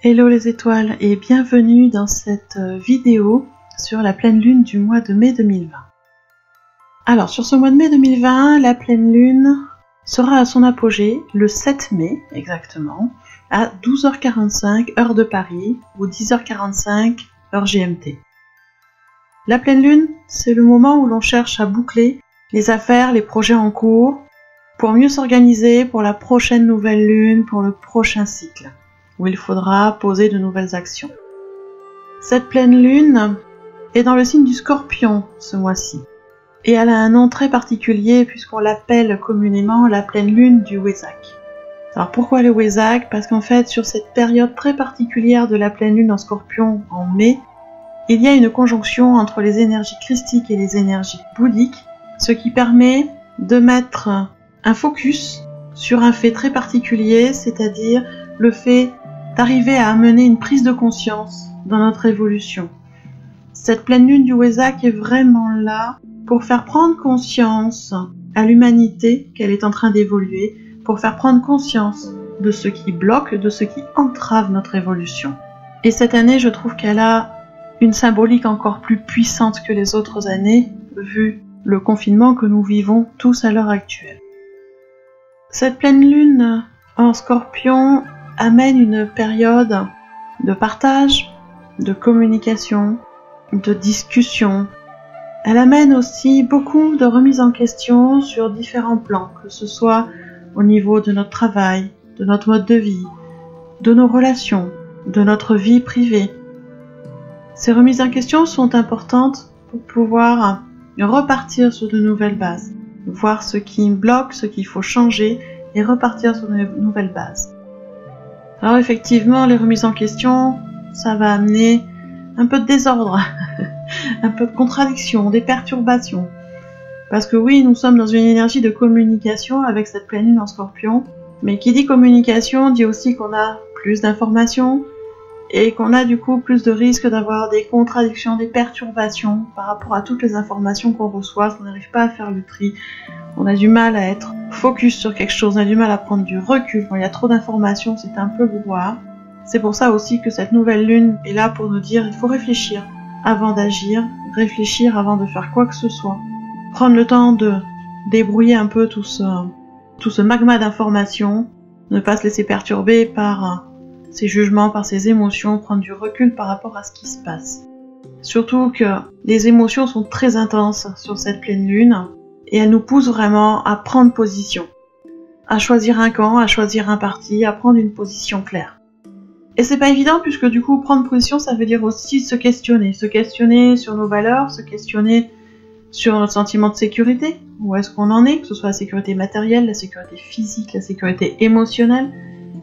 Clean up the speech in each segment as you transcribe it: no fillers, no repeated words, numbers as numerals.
Hello les étoiles et bienvenue dans cette vidéo sur la pleine lune du mois de mai 2020. Alors sur ce mois de mai 2020, la pleine lune sera à son apogée le 7 mai exactement à 12h45 heure de Paris ou 10h45 heure GMT. La pleine lune, c'est le moment où l'on cherche à boucler les affaires, les projets en cours pour mieux s'organiser pour la prochaine nouvelle lune, pour le prochain cycle, où il faudra poser de nouvelles actions. Cette pleine lune est dans le signe du Scorpion ce mois-ci, et elle a un nom très particulier puisqu'on l'appelle communément la pleine lune du Wesak. Alors pourquoi le Wesak? Parce qu'en fait, sur cette période très particulière de la pleine lune en Scorpion en mai, il y a une conjonction entre les énergies christiques et les énergies bouddhiques, ce qui permet de mettre un focus sur un fait très particulier, c'est-à-dire le fait d'arriver à amener une prise de conscience dans notre évolution. Cette pleine lune du Wesak est vraiment là pour faire prendre conscience à l'humanité qu'elle est en train d'évoluer, pour faire prendre conscience de ce qui bloque, de ce qui entrave notre évolution. Et cette année, je trouve qu'elle a une symbolique encore plus puissante que les autres années, vu le confinement que nous vivons tous à l'heure actuelle. Cette pleine lune en Scorpion amène une période de partage, de communication, de discussion. Elle amène aussi beaucoup de remises en question sur différents plans, que ce soit au niveau de notre travail, de notre mode de vie, de nos relations, de notre vie privée. Ces remises en question sont importantes pour pouvoir repartir sur de nouvelles bases, voir ce qui bloque, ce qu'il faut changer et repartir sur de nouvelles bases. Alors effectivement, les remises en question, ça va amener un peu de désordre, un peu de contradiction, des perturbations. Parce que oui, nous sommes dans une énergie de communication avec cette pleine lune en Scorpion, mais qui dit communication dit aussi qu'on a plus d'informations et qu'on a du coup plus de risques d'avoir des contradictions, des perturbations par rapport à toutes les informations qu'on reçoit, qu'on n'arrive pas à faire le tri. On a du mal à être focus sur quelque chose, on a du mal à prendre du recul. Quand il y a trop d'informations, c'est un peu brouhaha. C'est pour ça aussi que cette nouvelle lune est là pour nous dire il faut réfléchir avant d'agir, réfléchir avant de faire quoi que ce soit. Prendre le temps de débrouiller un peu tout ce magma d'informations, ne pas se laisser perturber par ses jugements, par ses émotions, prendre du recul par rapport à ce qui se passe. Surtout que les émotions sont très intenses sur cette pleine lune, et elle nous pousse vraiment à prendre position, à choisir un camp, à choisir un parti, à prendre une position claire. Et c'est pas évident puisque du coup prendre position ça veut dire aussi se questionner sur nos valeurs, se questionner sur notre sentiment de sécurité, où est-ce qu'on en est, que ce soit la sécurité matérielle, la sécurité physique, la sécurité émotionnelle.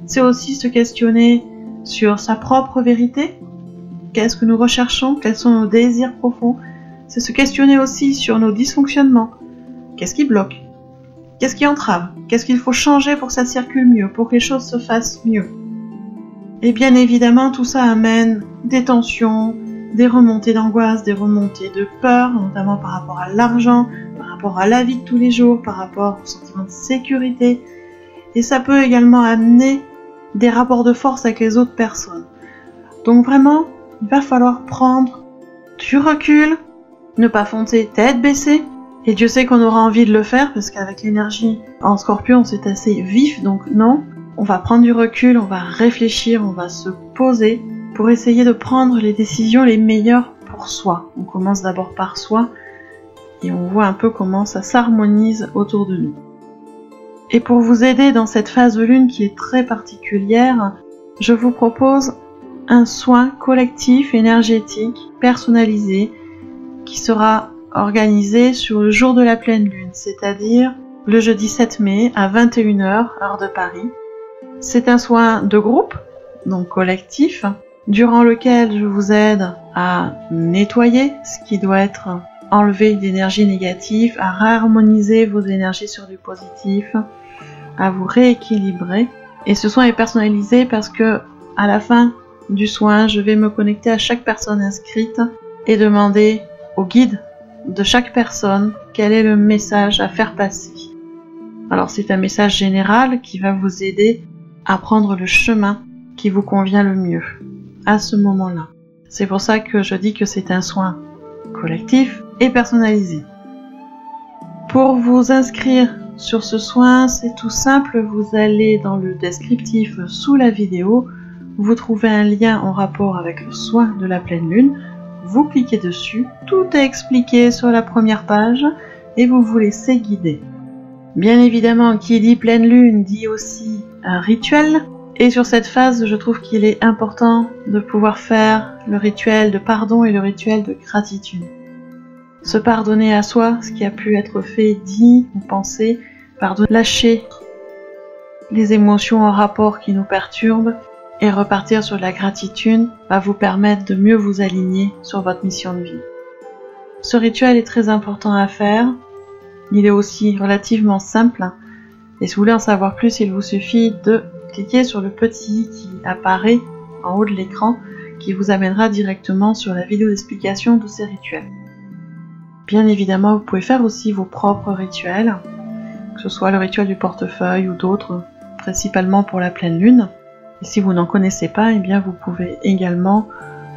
C'est aussi se questionner sur sa propre vérité, qu'est-ce que nous recherchons, quels sont nos désirs profonds. C'est se questionner aussi sur nos dysfonctionnements. Qu'est-ce qui bloque? Qu'est-ce qui entrave? Qu'est-ce qu'il faut changer pour que ça circule mieux, pour que les choses se fassent mieux? Et bien évidemment, tout ça amène des tensions, des remontées d'angoisse, des remontées de peur, notamment par rapport à l'argent, par rapport à la vie de tous les jours, par rapport au sentiment de sécurité. Et ça peut également amener des rapports de force avec les autres personnes. Donc vraiment, il va falloir prendre du recul, ne pas foncer tête baissée. Et Dieu sait qu'on aura envie de le faire, parce qu'avec l'énergie en Scorpion, c'est assez vif, donc non. On va prendre du recul, on va réfléchir, on va se poser pour essayer de prendre les décisions les meilleures pour soi. On commence d'abord par soi, et on voit un peu comment ça s'harmonise autour de nous. Et pour vous aider dans cette phase de lune qui est très particulière, je vous propose un soin collectif, énergétique, personnalisé, qui sera organisé sur le jour de la pleine lune, c'est-à-dire le jeudi 7 mai à 21h, heure de Paris. C'est un soin de groupe, donc collectif, durant lequel je vous aide à nettoyer ce qui doit être enlevé d'énergie négative, à réharmoniser vos énergies sur du positif, à vous rééquilibrer. Et ce soin est personnalisé parce que à la fin du soin, je vais me connecter à chaque personne inscrite et demander au guide de chaque personne quel est le message à faire passer. Alors c'est un message général qui va vous aider à prendre le chemin qui vous convient le mieux à ce moment-là. C'est pour ça que je dis que c'est un soin collectif et personnalisé. Pour vous inscrire sur ce soin, c'est tout simple, vous allez dans le descriptif sous la vidéo, vous trouvez un lien en rapport avec le soin de la pleine lune, vous cliquez dessus, tout est expliqué sur la première page et vous vous laissez guider. Bien évidemment, qui dit pleine lune dit aussi un rituel, et sur cette phase, je trouve qu'il est important de pouvoir faire le rituel de pardon et le rituel de gratitude. Se pardonner à soi, ce qui a pu être fait, dit ou pensé, lâcher les émotions en rapport qui nous perturbent et repartir sur la gratitude va vous permettre de mieux vous aligner sur votre mission de vie. Ce rituel est très important à faire, il est aussi relativement simple et si vous voulez en savoir plus, il vous suffit de cliquer sur le petit qui apparaît en haut de l'écran qui vous amènera directement sur la vidéo d'explication de ces rituels. Bien évidemment, vous pouvez faire aussi vos propres rituels, que ce soit le rituel du portefeuille ou d'autres, principalement pour la pleine lune. Et si vous n'en connaissez pas, eh bien vous pouvez également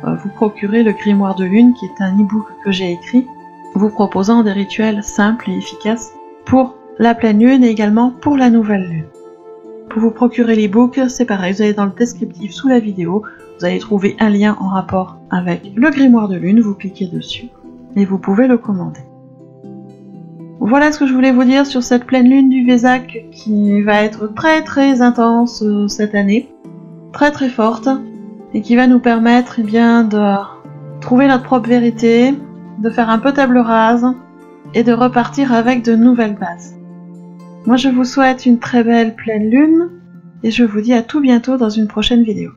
vous procurer le grimoire de lune, qui est un e-book que j'ai écrit, vous proposant des rituels simples et efficaces pour la pleine lune et également pour la nouvelle lune. Pour vous procurer l'e-book, c'est pareil, vous allez dans le descriptif sous la vidéo, vous allez trouver un lien en rapport avec le grimoire de lune, vous cliquez dessus et vous pouvez le commander. Voilà ce que je voulais vous dire sur cette pleine lune du Vésac qui va être très intense cette année, très forte, et qui va nous permettre bien de trouver notre propre vérité, de faire un peu table rase et de repartir avec de nouvelles bases. Moi je vous souhaite une très belle pleine lune et je vous dis à tout bientôt dans une prochaine vidéo.